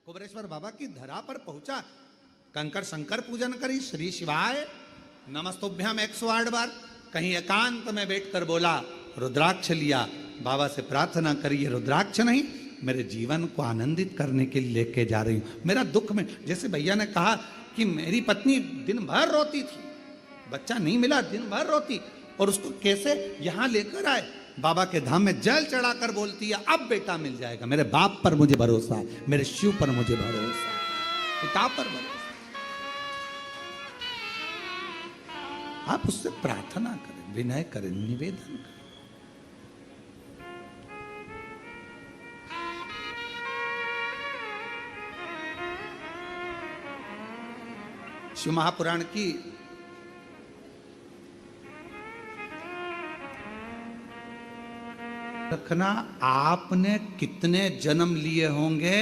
कुबरेश्वर बाबा की धरा पर पहुंचा, कंकर शंकर पूजन करी, श्री शिवाय नमस्तुभ्यम 108 बार, कहीं एकांत में बैठकर बोला, रुद्राक्ष लिया, बाबा से प्रार्थना करी, ये रुद्राक्ष नहीं मेरे जीवन को आनंदित करने के लिए लेके जा रही हूं। मेरा दुख में, जैसे भैया ने कहा कि मेरी पत्नी दिन भर रोती थी, बच्चा नहीं मिला, दिन भर रोती, और उसको कैसे यहां लेकर आए, बाबा के धाम में जल चढ़ाकर बोलती है अब बेटा मिल जाएगा। मेरे बाप पर मुझे भरोसा है, मेरे शिव पर मुझे भरोसा है, पिता पर भरोसा। आप उससे प्रार्थना करें, विनय करें, निवेदन करें। शिव महापुराण की रखना, आपने कितने जन्म लिए होंगे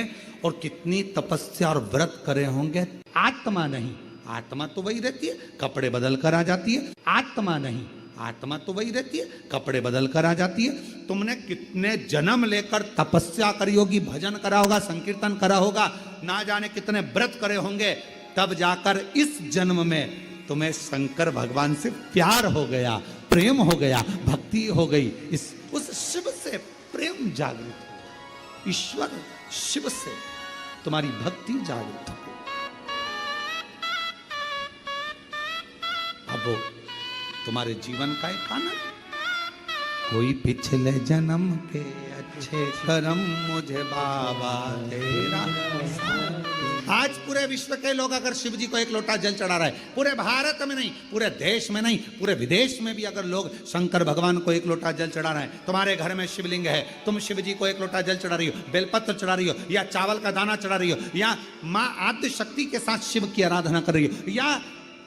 और कितनी तपस्या और व्रत करे होंगे, आत्मा नहीं, आत्मा तो वही रहती है, कपड़े बदल कर आ जाती है। आत्मा नहीं, आत्मा तो वही रहती है, कपड़े बदल कर आ जाती है। तुमने कितने जन्म लेकर तपस्या करी होगी, भजन करा होगा, संकीर्तन करा होगा, ना जाने कितने व्रत करे होंगे, तब जाकर इस जन्म में तुम्हें शंकर भगवान से प्यार हो गया, प्रेम हो गया, भक्ति हो गई, इस उस शिव से प्रेम जागृत हो, ईश्वर शिव से तुम्हारी भक्ति जागृत हो। अब वो तुम्हारे जीवन का एक आनंद, कोई पिछले जन्म के अच्छे कर्म मुझे बाबा तेरा। आज पूरे विश्व के लोग अगर शिव जी को एक लोटा जल चढ़ा रहे हैं, पूरे भारत में नहीं, पूरे देश में नहीं, पूरे विदेश में भी अगर लोग शंकर भगवान को एक लोटा जल चढ़ा रहे हैं, तुम्हारे घर में शिवलिंग है, तुम शिव जी को एक लोटा जल चढ़ा रही हो, बेलपत्र चढ़ा रही हो, या चावल का दाना चढ़ा रही हो, या माँ आद्य शक्ति के साथ शिव की आराधना कर रही हो, या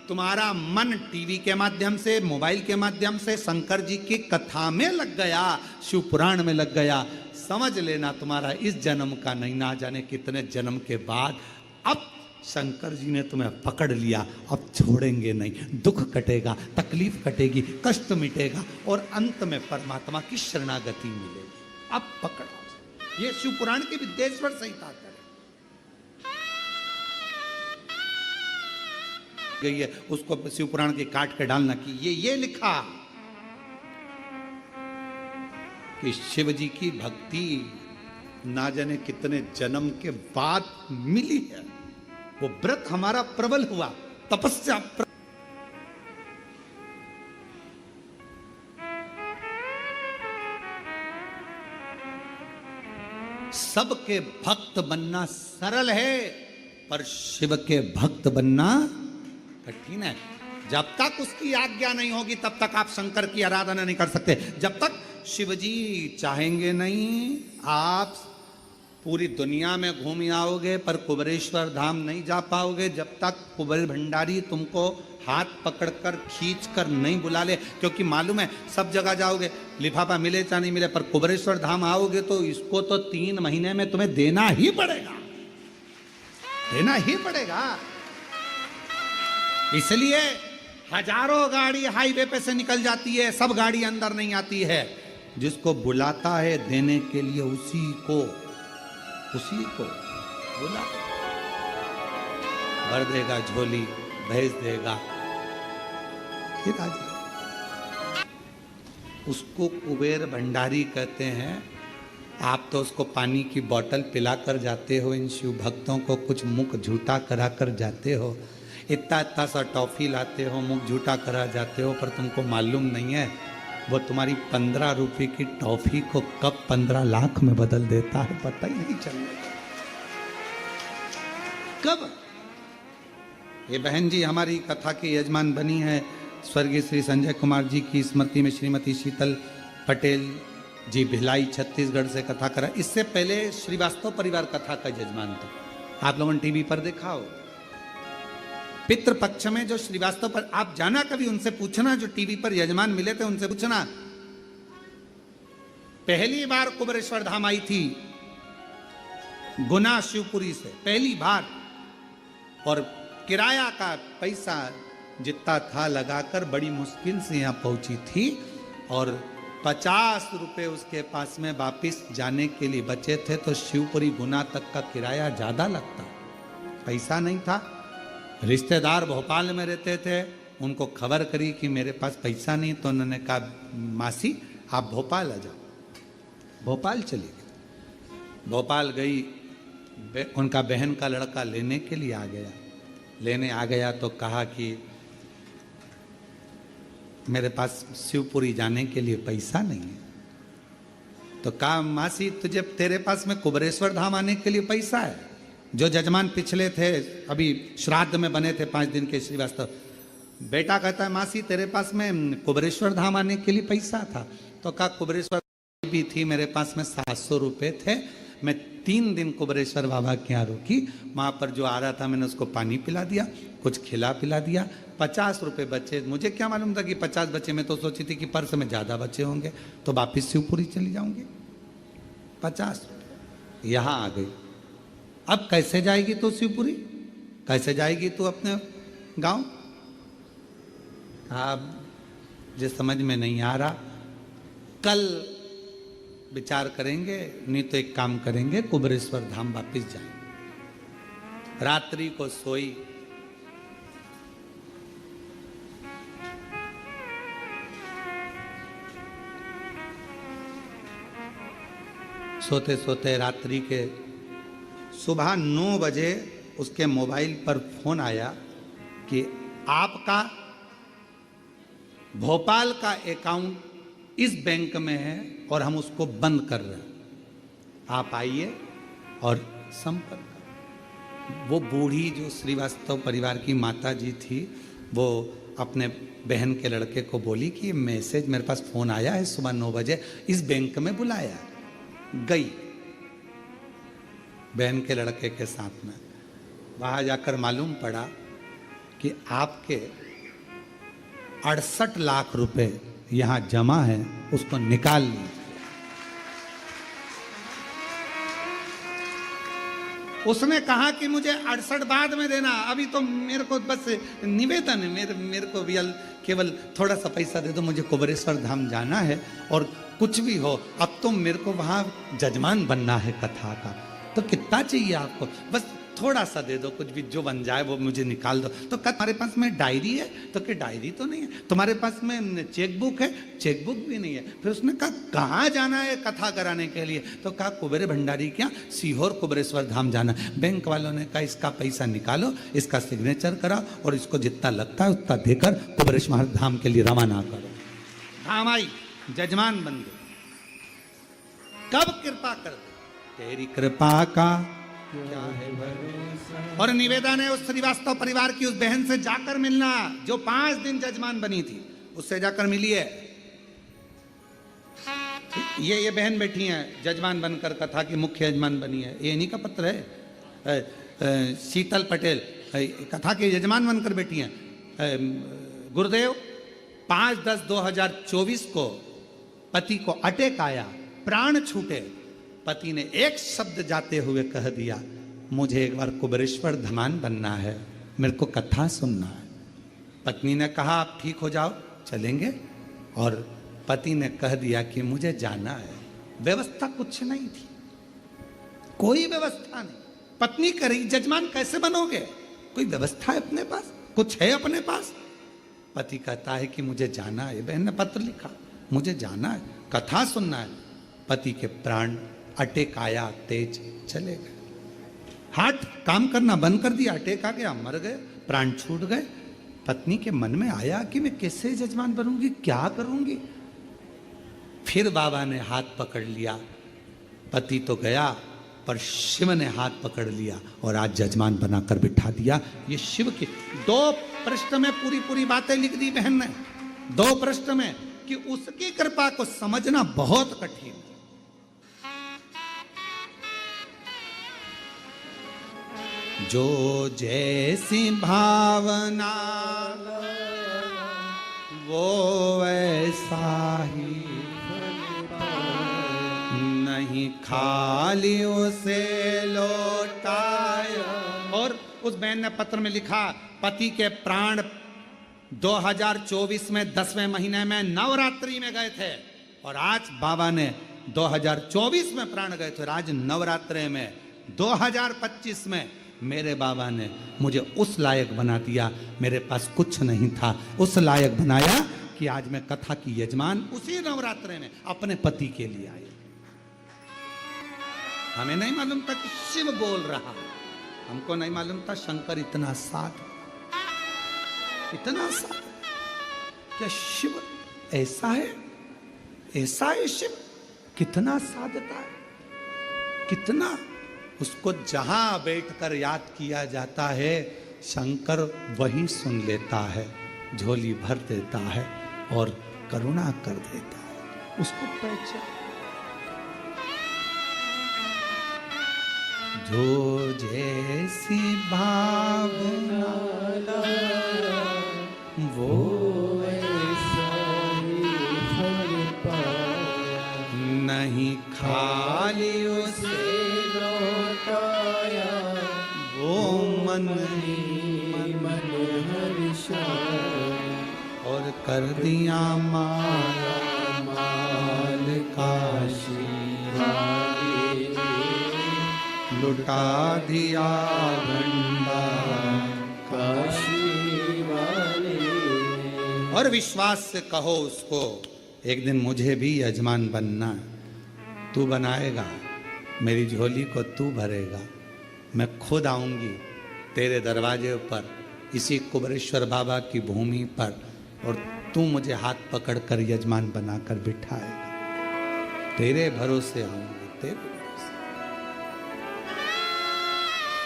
तुम्हारा मन टीवी के माध्यम से, मोबाइल के माध्यम से शंकर जी की कथा में लग गया, शिव पुराण में लग गया, समझ लेना तुम्हारा इस जन्म का नहीं, ना जाने कितने जन्म के बाद अब शंकर जी ने तुम्हें पकड़ लिया, अब छोड़ेंगे नहीं, दुख कटेगा, तकलीफ कटेगी, कष्ट मिटेगा और अंत में परमात्मा की शरणागति मिलेगी। अब पकड़ो, ये शिव पुराण की विद्येश्वर संहिता है गई है, उसको शिव पुराण के काट के डालना कि ये लिखा कि शिव जी की भक्ति ना जाने कितने जन्म के बाद मिली है, वो व्रत हमारा प्रबल हुआ, तपस्या सबके भक्त बनना सरल है, पर शिव के भक्त बनना कठिन है। जब तक उसकी आज्ञा नहीं होगी तब तक आप शंकर की आराधना नहीं कर सकते। जब तक शिव जी चाहेंगे नहीं, आप पूरी दुनिया में घूम आओगे पर कुबरेश्वर धाम नहीं जा पाओगे जब तक कुबेर भंडारी तुमको हाथ पकड़कर खींचकर नहीं बुला ले। क्योंकि मालूम है सब जगह जाओगे, लिफाफा मिले चाहे नहीं मिले, पर कुबरेश्वर धाम आओगे तो इसको तो 3 महीने में तुम्हें देना ही पड़ेगा, देना ही पड़ेगा। इसलिए हजारों गाड़ी हाईवे पे से निकल जाती है, सब गाड़ी अंदर नहीं आती है। जिसको बुलाता है देने के लिए उसी को बुला, भर देगा झोली, भेज देगा, फिर आ जाए। उसको कुबेर भंडारी कहते हैं। आप तो उसको पानी की बोतल पिलाकर जाते हो, इन शिव भक्तों को कुछ मुख झूठा करा कर जाते हो, इतना सा टॉफी लाते हो, मुख झूठा करा जाते हो, पर तुमको मालूम नहीं है वो तुम्हारी 15 रुपए की टॉफी को कब 15 लाख में बदल देता है, पता ही नहीं चलता कब। ये बहन जी हमारी कथा की यजमान बनी है, स्वर्गीय श्री संजय कुमार जी की स्मृति में श्रीमती शीतल पटेल जी भिलाई छत्तीसगढ़ से कथा करा। इससे पहले श्रीवास्तव परिवार कथा का यजमान था, आप लोगों ने टीवी पर देखा हो। पितृपक्ष में जो श्रीवास्तव पर आप जाना, कभी उनसे पूछना, जो टीवी पर यजमान मिले थे उनसे पूछना। पहली बार कुबरेश्वर धाम आई थी गुना शिवपुरी से, पहली बार, और किराया का पैसा जितना था लगाकर बड़ी मुश्किल से यहां पहुंची थी। और 50 रुपए उसके पास में वापिस जाने के लिए बचे थे, तो शिवपुरी गुना तक का किराया ज्यादा लगता, पैसा नहीं था। रिश्तेदार भोपाल में रहते थे, उनको खबर करी कि मेरे पास पैसा नहीं, तो उन्होंने कहा मासी आप भोपाल आ जाओ। भोपाल चली गई। भोपाल गई, उनका बहन का लड़का लेने के लिए आ गया। लेने आ गया तो कहा कि मेरे पास शिवपुरी जाने के लिए पैसा नहीं है। तो कहा मासी तुझे, तेरे पास में कुबरेश्वर धाम आने के लिए पैसा है? जो जजमान पिछले थे, अभी श्राद्ध में बने थे 5 दिन के श्रीवास्तव, बेटा कहता है मासी तेरे पास में कुबरेश्वर धाम आने के लिए पैसा था? तो कहा कुबरेश्वर भी थी, मेरे पास में 700 रुपये थे, मैं 3 दिन कुबरेश्वर बाबा के यहाँ रुकी, वहाँ पर जो आ रहा था मैंने उसको पानी पिला दिया, कुछ खिला पिला दिया, 50 रुपये बचे। मुझे क्या मालूम था कि 50 बचे, मैं तो सोची थी कि पर्स में ज़्यादा बचे होंगे तो वापिस शिवपुरी चली जाऊंगी। 50 रुपये यहाँ आ गई। अब कैसे जाएगी तू शिवपुरी, कैसे जाएगी तू अपने गांव? अब जो समझ में नहीं आ रहा, कल विचार करेंगे, नहीं तो एक काम करेंगे, कुबरेश्वर धाम वापिस जाएंगे। रात्रि को सोई, सोते सोते रात्रि के सुबह 9 बजे उसके मोबाइल पर फोन आया कि आपका भोपाल का अकाउंट इस बैंक में है और हम उसको बंद कर रहे हैं, आप आइए और संपर्क करें। वो बूढ़ी जो श्रीवास्तव परिवार की माता जी थी, वो अपने बहन के लड़के को बोली कि ये मैसेज मेरे पास फ़ोन आया है सुबह 9 बजे, इस बैंक में बुलाया। गई बहन के लड़के के साथ में, वहाँ जाकर मालूम पड़ा कि आपके 68 लाख रुपए यहाँ जमा है, उसको निकाल लीजिए। उसने कहा कि मुझे 68 बाद में देना, अभी तो मेरे को बस निवेदन है, मेरे को भी केवल थोड़ा सा पैसा दे दो, मुझे कुबरेश्वर धाम जाना है और कुछ भी हो, अब तो मेरे को वहाँ जजमान बनना है कथा का, तो कितना चाहिए आपको? बस थोड़ा सा दे दो, कुछ भी जो बन जाए वो मुझे निकाल दो। तो कहा तुम्हारे पास में डायरी है? तो कि डायरी तो नहीं है। तुम्हारे पास में चेकबुक है? चेकबुक भी नहीं है। फिर उसने कहा कहाँ जाना है कथा कराने के लिए? तो कहा कुबेर भंडारी क्या सीहोर कुबरेश्वर धाम जाना। बैंक वालों ने कहा इसका पैसा निकालो, इसका सिग्नेचर कराओ और इसको जितना लगता है उतना देकर कुबरेश्वर धाम के लिए रवाना करो। धाम आई, जजमान बन गए। कब कृपा कर तेरी कृपा का क्या है भरोसा। और निवेदन है उस श्रीवास्तव परिवार की उस बहन से जाकर मिलना जो 5 दिन जजमान बनी थी, उससे जाकर मिलिए। ये बहन बैठी है जजमान बनकर, कथा की मुख्य यजमान बनी है, ये इन्हीं का पत्र है। शीतल पटेल कथा के यजमान बनकर बैठी हैं। गुरुदेव 5/10/2024 को पति को अटैक आया, प्राण छूटे। पति ने एक शब्द जाते हुए कह दिया, मुझे एक बार कुबरेश्वर धाम बनना है, मेरे को कथा सुनना है। पत्नी ने कहा आप ठीक हो जाओ, चलेंगे। और पति ने कह दिया कि मुझे जाना है। व्यवस्था कुछ नहीं थी, कोई व्यवस्था नहीं। पत्नी कह रही जजमान कैसे बनोगे, कोई व्यवस्था है अपने पास, कुछ है अपने पास? पति कहता है कि मुझे जाना है। बहन ने पत्र लिखा, मुझे जाना है, कथा सुनना है। पति के प्राण अटैक आया, तेज चले गए, हार्ट काम करना बंद कर दिया, अटैक आ गया, मर गए, प्राण छूट गए। पत्नी के मन में आया कि मैं कैसे जजमान बनूंगी, क्या करूंगी। फिर बाबा ने हाथ पकड़ लिया। पति तो गया पर शिव ने हाथ पकड़ लिया और आज जजमान बनाकर बिठा दिया। ये शिव की 2 पृष्ठ में पूरी बातें लिख दी बहन ने, 2 पृष्ठ में, कि उसकी कृपा को समझना बहुत कठिन। जो जैसी भावना वो वैसा ही, नहीं खाली उसे लौटाया। और उस बहन ने पत्र में लिखा, पति के प्राण 2024 में 10वें महीने में नवरात्रि में गए थे। और आज बाबा ने 2024 में प्राण गए थे, आज नवरात्रे में 2025 में मेरे बाबा ने मुझे उस लायक बना दिया। मेरे पास कुछ नहीं था, उस लायक बनाया कि आज मैं कथा की यजमान उसी नवरात्रे में अपने पति के लिए आई। हमें नहीं मालूम था कि शिव बोल रहा, हमको नहीं मालूम था शंकर इतना साध, इतना साध। क्या शिव ऐसा है? ऐसा है शिव, कितना साधता है, कितना उसको जहां बैठकर याद किया जाता है शंकर वही सुन लेता है, झोली भर देता है और करुणा कर देता है। उसको पहचान, जो जैसी भावना वो नहीं खाली उसे लौटाया, वो मन मन हर्षाया और कर दिया माला माल काशी वाले, लुटा दिया भंडार काशी वाले। और विश्वास से कहो उसको, एक दिन मुझे भी यजमान बनना, तू बनाएगा, मेरी झोली को तू भरेगा, मैं खुद आऊंगी तेरे दरवाजे पर, इसी कुबरेश्वर बाबा की भूमि पर, और तू मुझे हाथ पकड़कर यजमान बनाकर बिठाएगा। तेरे भरोसे आऊंगी, तेरे भरोसे,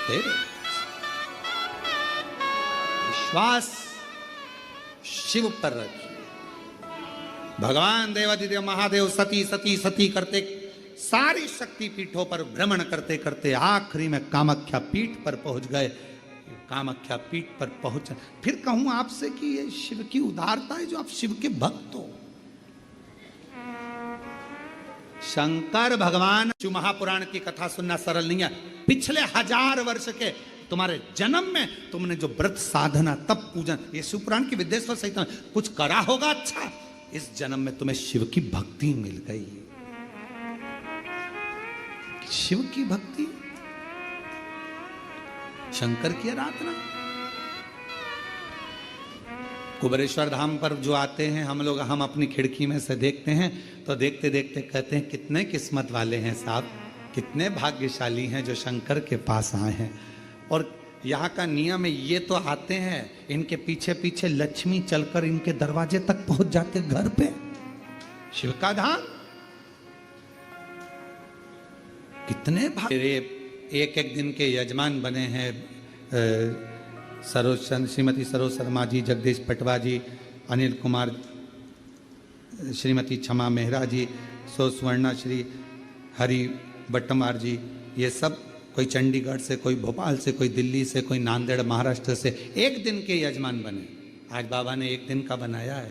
तेरे विश्वास शिव पर रखिए। भगवान देवादिदेव महादेव सती सती सती करते सारी शक्ति पीठों पर भ्रमण करते करते आखिरी में कामाख्या पीठ पर पहुंच गए। कामाख्या पीठ पर पहुंच, फिर कहूं आपसे कि ये शिव की उदारता है जो आप शिव के भक्त हो। शंकर भगवान, शिव महापुराण की कथा सुनना सरल नहीं है। पिछले 1000 वर्ष के तुम्हारे जन्म में तुमने जो व्रत साधना तप पूजन, ये शिव पुराण की विद्येश्वर सहित कुछ करा होगा अच्छा, इस जन्म में तुम्हें शिव की भक्ति मिल गई। शिव की भक्ति, शंकर की आराधना। कुबरेश्वर धाम पर जो आते हैं हम लोग, हम अपनी खिड़की में से देखते हैं तो देखते देखते कहते हैं कितने किस्मत वाले हैं साहब, कितने भाग्यशाली हैं जो शंकर के पास आए हैं। और यहाँ का नियम है, ये तो आते हैं, इनके पीछे पीछे लक्ष्मी चलकर इनके दरवाजे तक पहुंच जाते घर पे। शिव का धाम, कितने एक एक दिन के यजमान बने हैं श्रीमती सरोज शर्मा जी, जगदीश पटवा जी, अनिल कुमार, श्रीमती क्षमा मेहरा जी, सुवर्णा श्री हरि बट्टमार जी, ये सब कोई चंडीगढ़ से, कोई भोपाल से, कोई दिल्ली से, कोई नांदेड़ महाराष्ट्र से एक दिन के यजमान बने। आज बाबा ने एक दिन का बनाया है,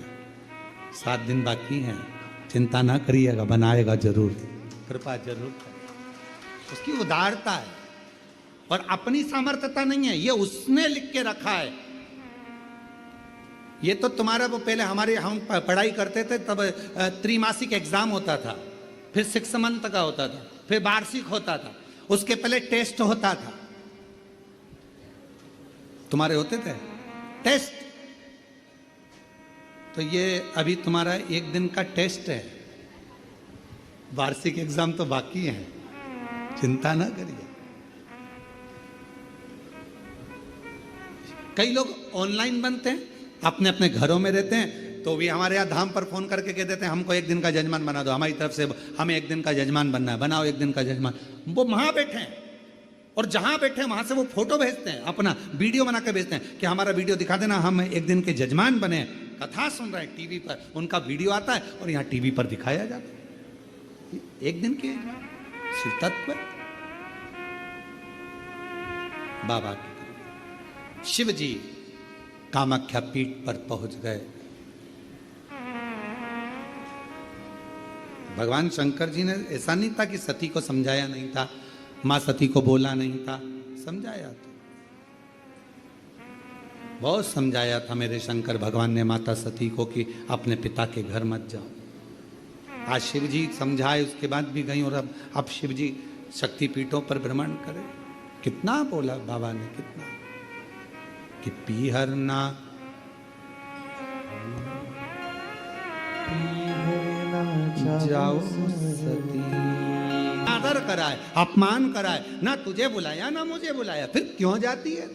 7 दिन बाकी हैं, चिंता ना करिएगा, बनाएगा जरूर, कृपा जरूर करें। उसकी उदारता है और अपनी सामर्थ्यता नहीं है, ये उसने लिख के रखा है। ये तो तुम्हारा वो पहले हमारे, हम पढ़ाई करते थे तब त्रिमासिक एग्जाम होता था, फिर 6 मंथ का होता था, फिर वार्षिक होता था, उसके पहले टेस्ट होता था। तुम्हारे होते थे टेस्ट? तो ये अभी तुम्हारा 1 दिन का टेस्ट है, वार्षिक एग्जाम तो बाकी है, चिंता ना करिए। कई लोग ऑनलाइन बनते हैं, अपने अपने घरों में रहते हैं, तो भी हमारे यहाँ धाम पर फोन करके कह देते हैं हमको 1 दिन का जजमान बना दो, हमारी तरफ से हमें 1 दिन का जजमान बनना है, बनाओ 1 दिन का जजमान। वो वहां बैठे हैं और जहां बैठे हैं वहां से वो फोटो भेजते हैं, अपना वीडियो बना के भेजते हैं कि हमारा वीडियो दिखा देना, हम 1 दिन के जजमान बने हैं, कथा सुन रहे हैं टीवी पर, उनका वीडियो आता है और यहाँ टीवी पर दिखाया जाता है 1 दिन के शिव तत्व। बाबा की शिव जी कामाख्या पीठ पर पहुंच गए। भगवान शंकर जी ने ऐसा नहीं था कि सती को समझाया नहीं था, मां सती को बोला नहीं था, समझाया था, बहुत समझाया था मेरे शंकर भगवान ने माता सती को कि अपने पिता के घर मत जाओ। आज शिव जी समझाए उसके बाद भी गई, और अब शिव जी शक्तिपीठों पर भ्रमण करे। कितना बोला बाबा ने, कितना कि पीहर ना जाओ सती, आदर कराए, अपमान कराए, ना तुझे बुलाया ना मुझे बुलाया, फिर क्यों जाती है?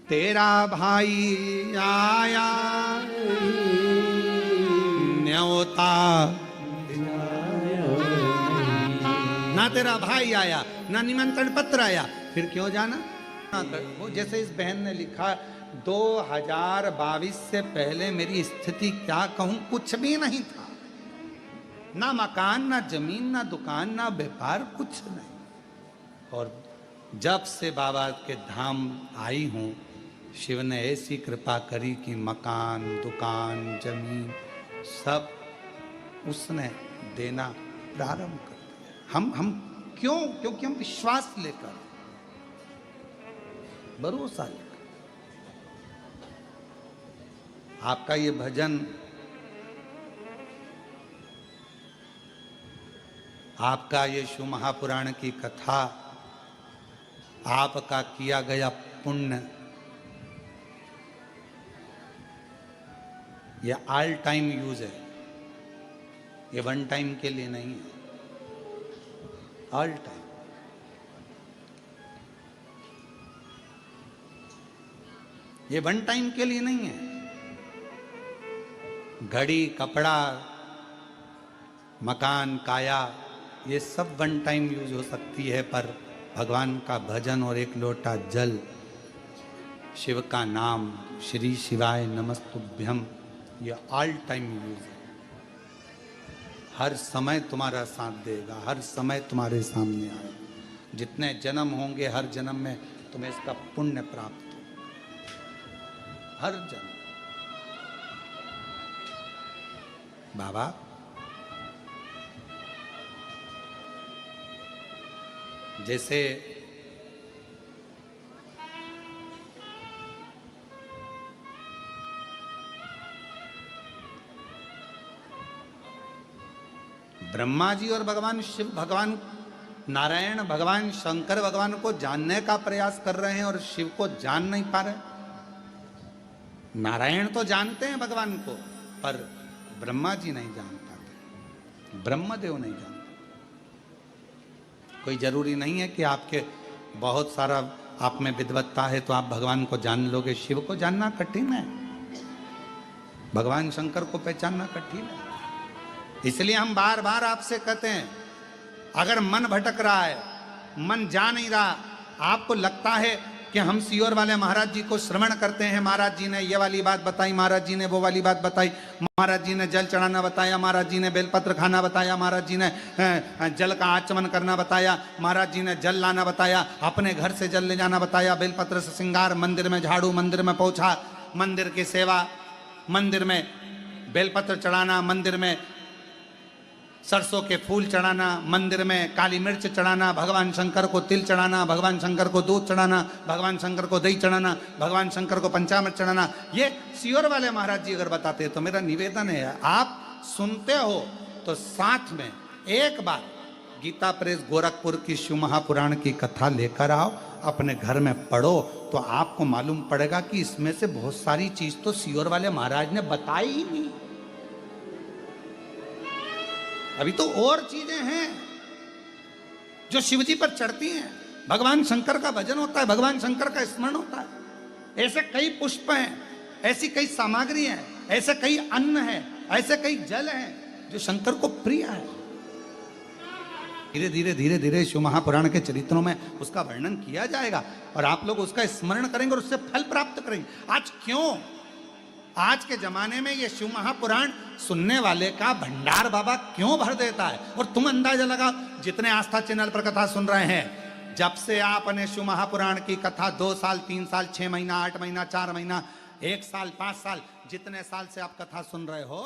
तेरा भाई आया न्योता, ना तेरा भाई आया ना निमंत्रण पत्र आया, फिर क्यों जाना? वो जैसे इस बहन ने लिखा, 2022 से पहले मेरी स्थिति क्या कहूं, कुछ भी नहीं था, ना मकान ना जमीन ना दुकान ना व्यापार, कुछ नहीं। और जब से बाबा के धाम आई हूं, शिव ने ऐसी कृपा करी कि मकान दुकान जमीन सब उसने देना प्रारंभ कर दिया। हम क्यों? क्योंकि हम विश्वास लेकर, भरोसा लेकर। आपका ये भजन, आपका ये शिव महापुराण की कथा, आपका किया गया पुण्य, ये ऑल टाइम यूज है, ये वन टाइम के लिए नहीं है, ऑल टाइम। ये वन टाइम के लिए नहीं है। घड़ी, कपड़ा, मकान, काया, ये सब वन टाइम यूज हो सकती है, पर भगवान का भजन और एक लोटा जल, शिव का नाम, श्री शिवाय नमस्तुभ्यम, ये ऑल टाइम यूज है। हर समय तुम्हारा साथ देगा, हर समय तुम्हारे सामने आएगा। जितने जन्म होंगे, हर जन्म में तुम्हें इसका पुण्य प्राप्त हो, हर जन्म। बाबा जैसे ब्रह्मा जी और भगवान शिव, भगवान नारायण, भगवान शंकर भगवान को जानने का प्रयास कर रहे हैं और शिव को जान नहीं पा रहे। नारायण तो जानते हैं भगवान को, पर ब्रह्मा जी नहीं जान पाते, ब्रह्मदेव नहीं जानते। कोई जरूरी नहीं है कि आपके बहुत सारा आप में विद्वत्ता है तो आप भगवान को जान लोगे। शिव को जानना कठिन है, भगवान शंकर को पहचानना कठिन है। इसलिए हम बार बार आपसे कहते हैं, अगर मन भटक रहा है, मन जा नहीं रहा, आपको लगता है कि हम सीहोर वाले महाराज जी को श्रवण करते हैं, महाराज जी ने ये वाली बात बताई, महाराज जी ने वो वाली बात बताई, महाराज जी ने जल चढ़ाना बताया, महाराज जी ने बेलपत्र खाना बताया, महाराज जी ने जल का आचमन करना बताया, महाराज जी ने जल लाना बताया, अपने घर से जल ले जाना बताया, बेलपत्र से श्रृंगार, मंदिर में झाड़ू, मंदिर में पोछा, मंदिर की सेवा, मंदिर में बेलपत्र चढ़ाना, मंदिर में सरसों के फूल चढ़ाना, मंदिर में काली मिर्च चढ़ाना, भगवान शंकर को तिल चढ़ाना, भगवान शंकर को दूध चढ़ाना, भगवान शंकर को दही चढ़ाना, भगवान शंकर को पंचामृत चढ़ाना। ये सीहोर वाले महाराज जी अगर बताते हैं तो मेरा निवेदन है, आप सुनते हो तो साथ में एक बार गीता प्रेस गोरखपुर की शिव महापुराण की कथा लेकर आओ, अपने घर में पढ़ो, तो आपको मालूम पड़ेगा कि इसमें से बहुत सारी चीज तो सीहोर वाले महाराज ने बताई ही नहीं। अभी तो और चीजें हैं जो शिवजी पर चढ़ती हैं। भगवान शंकर का भजन होता है, भगवान शंकर का स्मरण होता है। ऐसे कई पुष्प हैं, ऐसी कई सामग्री है, ऐसे कई अन्न है, ऐसे कई जल हैं जो शंकर को प्रिय है। धीरे धीरे धीरे धीरे शिव महापुराण के चरित्रों में उसका वर्णन किया जाएगा और आप लोग उसका स्मरण करेंगे और उससे फल प्राप्त करेंगे। आज क्यों, आज के जमाने में ये शिव महापुराण सुनने वाले का भंडार बाबा क्यों भर देता है। और तुम अंदाजा लगाओ, जितने आस्था चैनल पर कथा सुन रहे हैं, जब से आपने शिव महापुराण की कथा 2 साल 3 साल 6 महीना 8 महीना 4 महीना 1 साल 5 साल, जितने साल से आप कथा सुन रहे हो,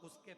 उसके